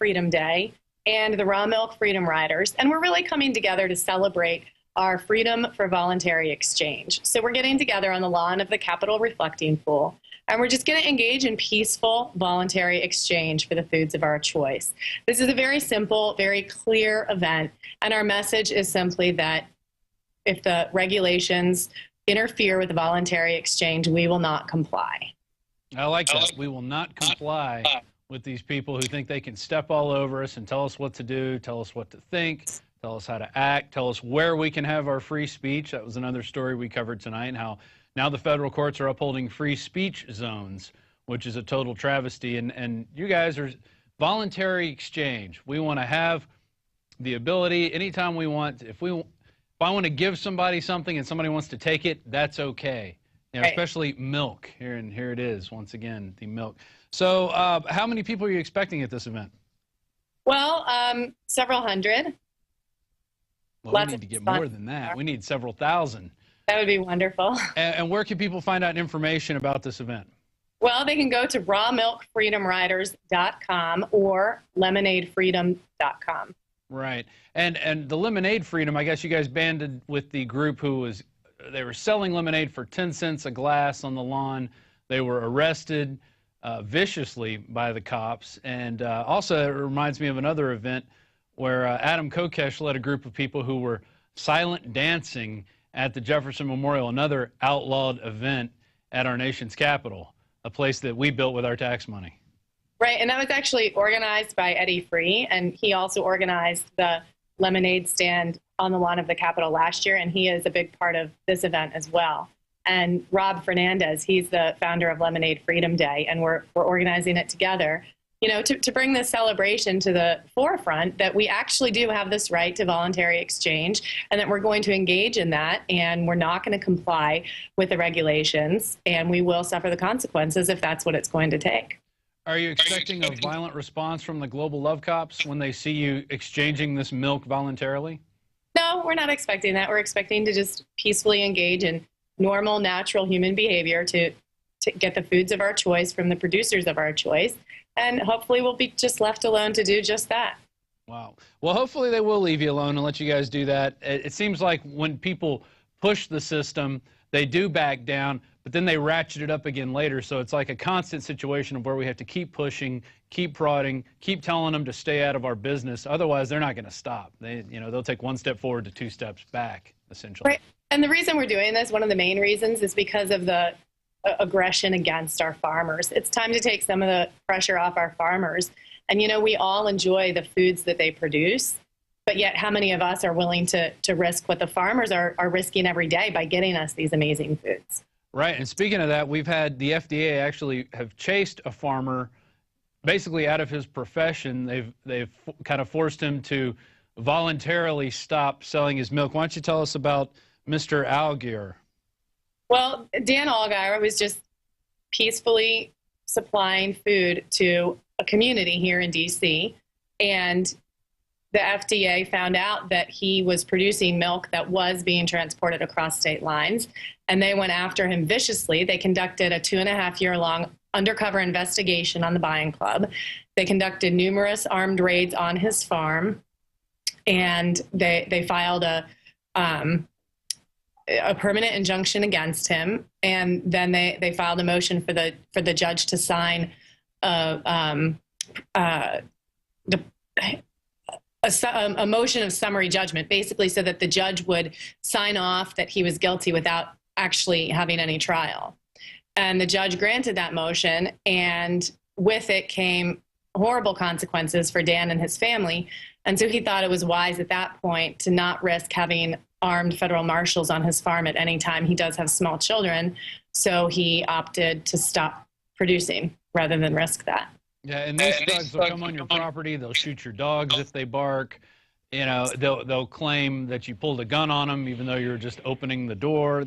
Freedom Day and the Raw Milk Freedom Riders. And we're really coming together to celebrate our freedom for voluntary exchange. So we're getting together on the lawn of the Capitol Reflecting Pool, and we're just going to engage in peaceful voluntary exchange for the foods of our choice. This is a very simple, very clear event, and our message is simply that if the regulations interfere with the voluntary exchange, we will not comply. I like that. We will not comply with these people who think they can step all over us and tell us what to do, tell us what to think, tell us how to act, tell us where we can have our free speech. That was another story we covered tonight, how now the federal courts are upholding free speech zones, which is a total travesty. And you guys are voluntary exchange. We want to have the ability anytime we want. If I want to give somebody something and somebody wants to take it, that's okay. You know, right. Especially milk. Here it is, once again, the milk. So how many people are you expecting at this event? Well, several hundred. Well, we need to get more than that. We need several thousand. That would be wonderful. And where can people find out information about this event? Well, they can go to rawmilkfreedomriders.com or lemonadefreedom.com. Right. And the lemonade freedom, I guess you guys banded with the group they were selling lemonade for 10 cents a glass on the lawn. They were arrested viciously by the cops. And also it reminds me of another event where Adam Kokesh led a group of people who were silent dancing at the Jefferson Memorial, another outlawed event at our nation's capital, a place that we built with our tax money. Right, and that was actually organized by Eddie Free, and he also organized the lemonade stand on the lawn of the Capitol last year, and he is a big part of this event as well. And Rob Fernandez, he's the founder of Lemonade Freedom Day, and we're organizing it together, you know, to bring this celebration to the forefront that we actually do have this right to voluntary exchange and that we're going to engage in that and we're not going to comply with the regulations and we will suffer the consequences if that's what it's going to take. Are you expecting a violent response from the Global Love Cops when they see you exchanging this milk voluntarily? No, we're not expecting that. We're expecting to just peacefully engage in normal, natural human behavior to get the foods of our choice from the producers of our choice. And hopefully we'll be just left alone to do just that. Wow. Well, hopefully they will leave you alone and let you guys do that. It seems like when people push the system, they do back down, but then they ratchet it up again later. So it's like a constant situation of where we have to keep pushing, keep prodding, keep telling them to stay out of our business. Otherwise, they're not going to stop. They'll take one step forward to 2 steps back, essentially. Right. And the reason we're doing this, one of the main reasons, is because of the aggression against our farmers. It's time to take some of the pressure off our farmers. And, you know, we all enjoy the foods that they produce, but yet how many of us are willing to risk what the farmers are risking every day by getting us these amazing foods? Right. And speaking of that, we've had the FDA actually have chased a farmer basically out of his profession. They've kind of forced him to voluntarily stop selling his milk. Why don't you tell us about Mr. Algier? Well, Dan Allgaier was just peacefully supplying food to a community here in D.C., and the FDA found out that he was producing milk that was being transported across state lines, and they went after him viciously. They conducted a 2.5-year-long undercover investigation on the buying club. They conducted numerous armed raids on his farm, and they filed a permanent injunction against him, and then they filed a motion for the judge to sign a motion of summary judgment, basically so that the judge would sign off that he was guilty without actually having any trial. And the judge granted that motion, and with it came horrible consequences for Dan and his family. And so he thought it was wise at that point to not risk having armed federal marshals on his farm at any time. He does have small children, so he opted to stop producing rather than risk that. Yeah, and these thugs will come on your property. They'll shoot your dogs if they bark. You know, they'll claim that you pulled a gun on them, even though you're just opening the door.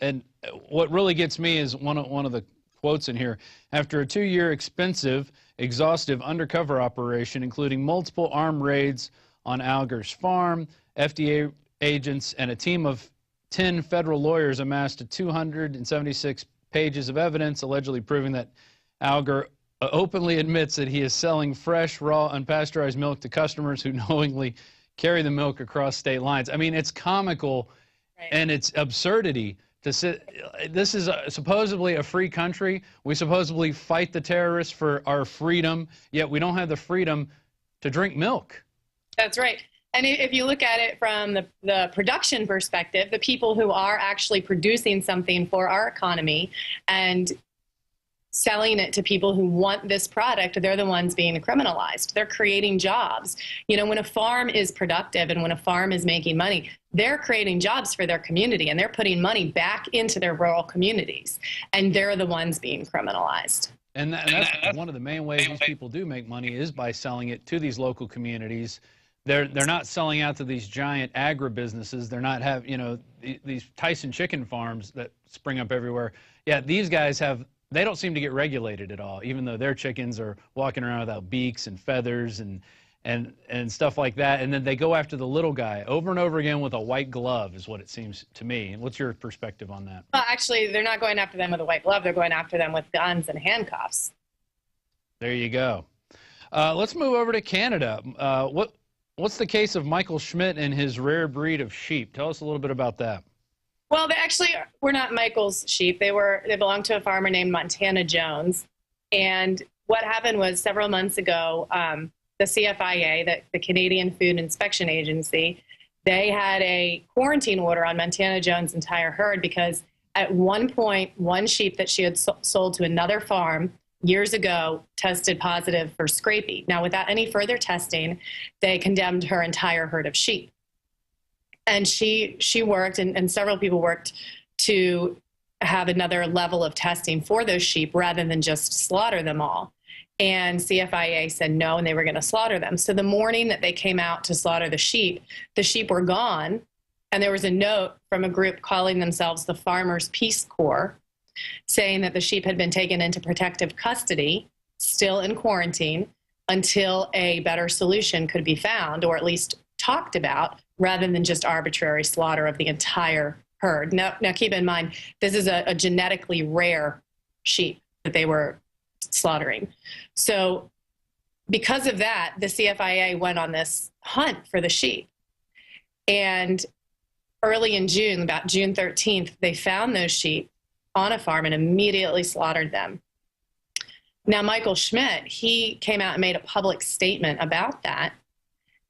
And what really gets me is one of the quotes in here. After a 2-year expensive, exhaustive undercover operation, including multiple armed raids on Algier's farm, FDA agents and a team of 10 federal lawyers amassed 276 pages of evidence allegedly proving that Algier openly admits that he is selling fresh, raw, unpasteurized milk to customers who knowingly carry the milk across state lines. I mean, it's comical, right, and it's absurdity to sit. This is supposedly a free country. We supposedly fight the terrorists for our freedom, yet we don't have the freedom to drink milk. That's right. And if you look at it from the production perspective, the people who are actually producing something for our economy and selling it to people who want this product, they're the ones being criminalized. They're creating jobs. You know, when a farm is productive and when a farm is making money, they're creating jobs for their community and they're putting money back into their rural communities. And they're the ones being criminalized. And that's one of the main ways these people do make money is by selling it to these local communities. They're not selling out to these giant agribusinesses. They're not these Tyson chicken farms that spring up everywhere. Yeah, these guys they don't seem to get regulated at all, even though their chickens are walking around without beaks and feathers and stuff like that. And then they go after the little guy over and over again with a white glove is what it seems to me. What's your perspective on that? Well, actually, they're not going after them with a white glove. They're going after them with guns and handcuffs. There you go. Let's move over to Canada. What's the case of Michael Schmidt and his rare breed of sheep? Tell us a little bit about that. Well, they actually were not Michael's sheep. They belonged to a farmer named Montana Jones. And what happened was several months ago, the CFIA, the Canadian Food Inspection Agency, they had a quarantine order on Montana Jones' entire herd because at one point, one sheep that she had sold to another farm years ago tested positive for scrapie. Now, without any further testing, they condemned her entire herd of sheep. And she worked, and several people worked to have another level of testing for those sheep rather than just slaughter them all. And CFIA said no, and they were going to slaughter them. So the morning that they came out to slaughter the sheep were gone. And there was a note from a group calling themselves the Farmers Peace Corps saying that the sheep had been taken into protective custody, still in quarantine, until a better solution could be found, or at least talked about, rather than just arbitrary slaughter of the entire herd. Now keep in mind, this is a genetically rare sheep that they were slaughtering. So because of that, the CFIA went on this hunt for the sheep. And early in June, about June 13th, they found those sheep on a farm and immediately slaughtered them. Now, Michael Schmidt, he came out and made a public statement about that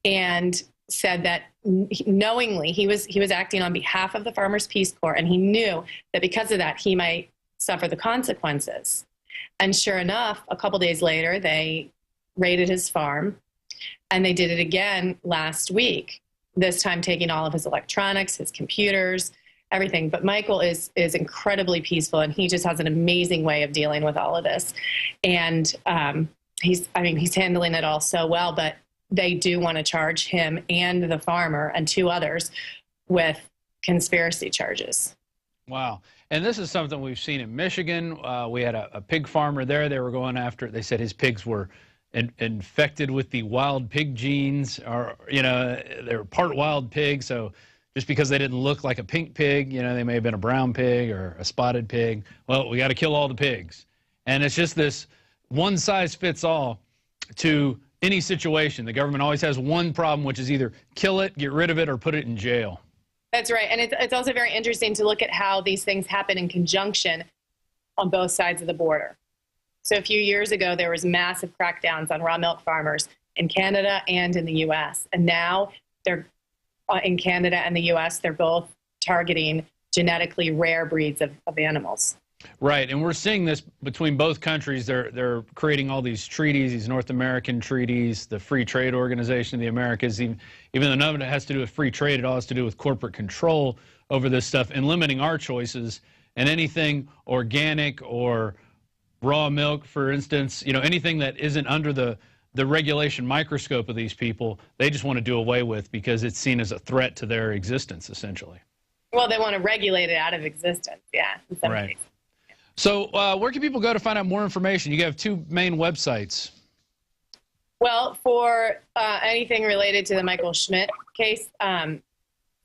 and said that knowingly he was acting on behalf of the Farmers Peace Corps, and he knew that because of that he might suffer the consequences. And sure enough, a couple days later, they raided his farm, and they did it again last week, this time taking all of his electronics, his computers, everything. But Michael is incredibly peaceful, and he just has an amazing way of dealing with all of this. And he's handling it all so well, but they do want to charge him and the farmer and two others with conspiracy charges. Wow. And this is something we've seen in Michigan. We had a pig farmer there. They were going after, they said his pigs were infected with the wild pig genes, or, they were part wild pig. So just because they didn't look like a pink pig, they may have been a brown pig or a spotted pig. Well, we got to kill all the pigs. And it's just this one size fits all to any situation. The government always has one problem, which is either kill it, get rid of it, or put it in jail. That's right. And it's also very interesting to look at how these things happen in conjunction on both sides of the border. So a few years ago, there was massive crackdowns on raw milk farmers in Canada and in the U.S. And now they're in Canada and the U.S., they're both targeting genetically rare breeds of animals. Right, and we're seeing this between both countries. They're creating all these treaties, these North American treaties, the Free Trade Organization of the Americas. Even though none of it has to do with free trade, it all has to do with corporate control over this stuff and limiting our choices. And anything organic or raw milk, for instance, anything that isn't under the regulation microscope of these people, they just want to do away with because it's seen as a threat to their existence, essentially. Well, they want to regulate it out of existence, yeah. In some right. cases. So where can people go to find out more information? You have two main websites. Well, for anything related to the Michael Schmidt case,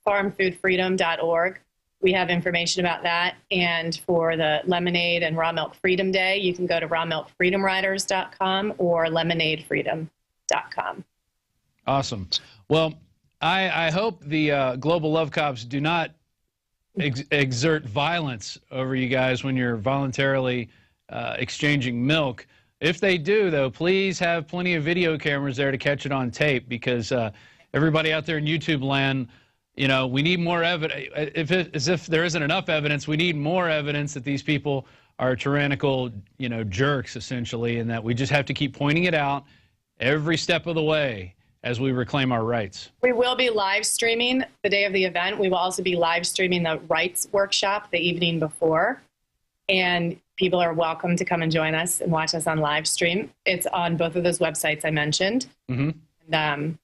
farmfoodfreedom.org. we have information about that. And for the Lemonade and Raw Milk Freedom Day, you can go to rawmilkfreedomriders.com or lemonadefreedom.com. Awesome. Well, I hope the Global Love Cops do not exert violence over you guys when you're voluntarily exchanging milk. If they do, though, please have plenty of video cameras there to catch it on tape, because everybody out there in YouTube land, you know, we need more evidence. As if there isn't enough evidence, we need more evidence that these people are tyrannical, you know, jerks, essentially, and that we just have to keep pointing it out every step of the way as we reclaim our rights. We will be live streaming the day of the event. We will also be live streaming the rights workshop the evening before, and people are welcome to come and join us and watch us on live stream. It's on both of those websites I mentioned. Mm-hmm. And,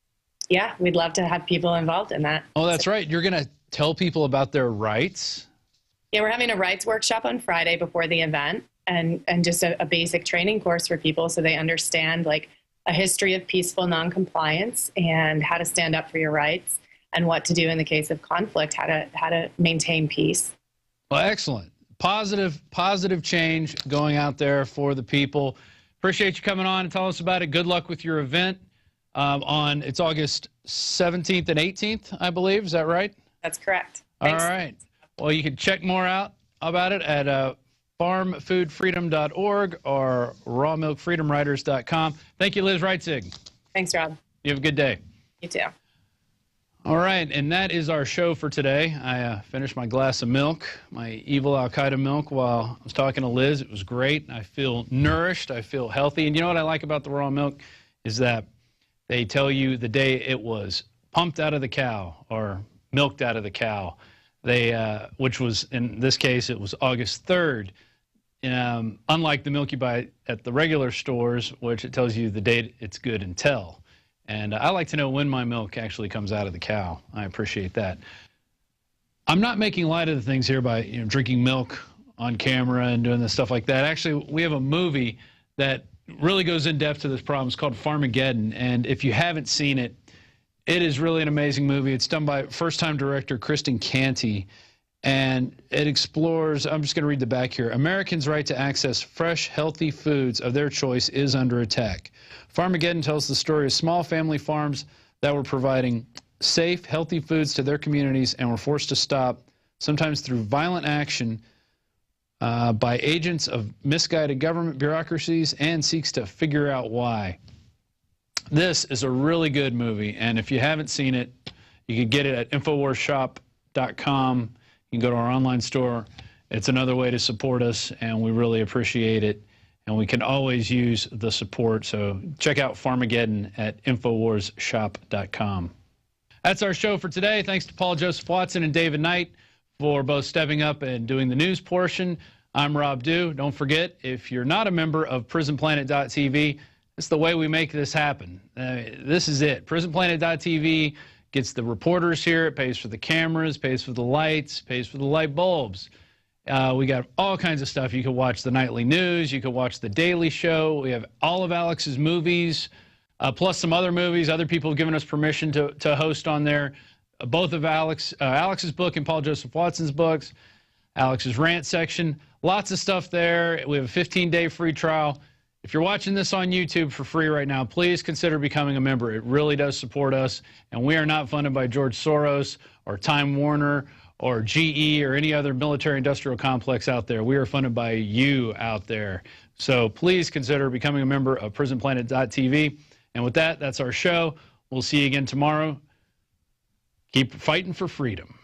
yeah, we'd love to have people involved in that. Oh, that's right. You're going to tell people about their rights? Yeah, we're having a rights workshop on Friday before the event, and just a basic training course for people so they understand, like, a history of peaceful noncompliance and how to stand up for your rights and what to do in the case of conflict, how to maintain peace. Well, excellent. Positive change going out there for the people. Appreciate you coming on and tell us about it. Good luck with your event. It's August 17th and 18th, I believe. Is that right? That's correct. Thanks. All right. Well, you can check more out about it at farmfoodfreedom.org or rawmilkfreedomriders.com. Thank you, Liz Reitzig. Thanks, Rob. You have a good day. You too. All right, and that is our show for today. I finished my glass of milk, my evil Al-Qaeda milk, while I was talking to Liz. It was great. I feel nourished. I feel healthy. And you know what I like about the raw milk is that they tell you the day it was pumped out of the cow or milked out of the cow. Which was, in this case, it was August 3rd. Unlike the milk you buy at the regular stores, which it tells you the date it's good until. And I like to know when my milk actually comes out of the cow. I appreciate that. I'm not making light of the things here by drinking milk on camera and doing this stuff like that. Actually, we have a movie that really goes in depth to this problem. It's called Farmageddon. And if you haven't seen it, it is really an amazing movie. It's done by first-time director Kristen Canty. And it explores, I'm just going to read the back here, Americans' right to access fresh, healthy foods of their choice is under attack. Farmageddon tells the story of small family farms that were providing safe, healthy foods to their communities and were forced to stop, sometimes through violent action by agents of misguided government bureaucracies, and seeks to figure out why. This is a really good movie, and if you haven't seen it, you can get it at INFOWARSshop.com. You can go to our online store. It's another way to support us, and we really appreciate it. And we can always use the support. So check out Farmageddon at INFOWARSshop.com. That's our show for today. Thanks to Paul Joseph Watson and David Knight for both stepping up and doing the news portion. I'm Rob Dew. Don't forget, if you're not a member of PrisonPlanet.tv, it's the way we make this happen. This is it. PrisonPlanet.tv gets the reporters here. It pays for the cameras, pays for the lights, pays for the light bulbs. We got all kinds of stuff. You can watch the nightly news. You can watch the Daily Show. We have all of Alex's movies, plus some other movies. Other people have given us permission to host on there. Both of Alex's book and Paul Joseph Watson's books. Alex's rant section. Lots of stuff there. We have a 15-day free trial. If you're watching this on YouTube for free right now, please consider becoming a member. It really does support us, and we are not funded by George Soros or Time Warner or GE or any other military-industrial complex out there. We are funded by you out there. So please consider becoming a member of PrisonPlanet.tv. And with that, that's our show. We'll see you again tomorrow. Keep fighting for freedom.